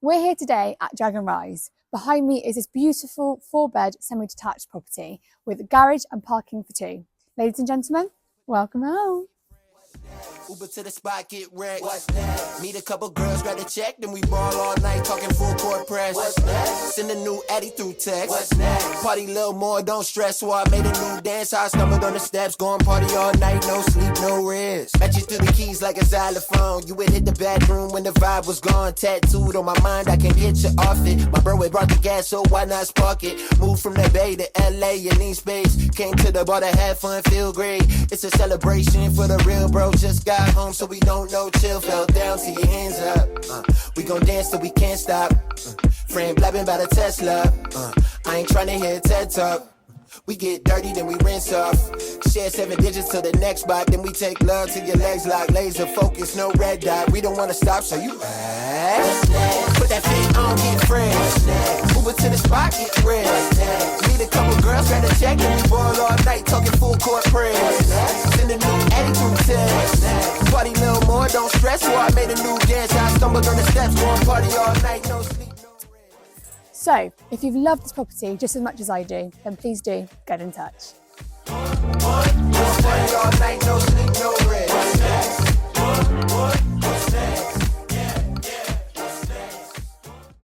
We're here today at Dragon Rise. Behind me is this beautiful 4-bed semi-detached property with a garage and parking for 2. Ladies and gentlemen, welcome home. Uber to the spot, get wrecked. What's next? Meet a couple girls, grab a check, then we ball all night, talking full court press. What's next? Send a new Addy through text. What's next? Party a little more, don't stress. So I made a new dance, I stumbled on the steps, going party all night, no sleep, no rest. Met you through the keys like a xylophone. You would hit the bedroom when the vibe was gone. Tattooed on my mind, I can't get you off it. My bro had brought the gas, so why not spark it? Moved from the Bay to LA, you need space. Came to the bar to have fun, feel great. It's a celebration for the real bro. Just got home, so we don't know chill. Fell down, see your hands up. We gon' dance till we can't stop. Friend blabbing by the Tesla. I ain't tryna hear a TED talk. We get dirty, then we rinse off. Share 7 digits to the next spot, then we take love till your legs lock. Laser focus, no red dot. We don't wanna stop, so you put that fit on, get fresh. Move it to the spot, get red. Meet a couple girls, grab a check, and we ball all night, talking full court press. Send a new attitude test. Party a little more, don't stress. So I made a new dance, I stumbled on the steps, going party all night, no sleep. So, if you've loved this property just as much as I do, then please do get in touch.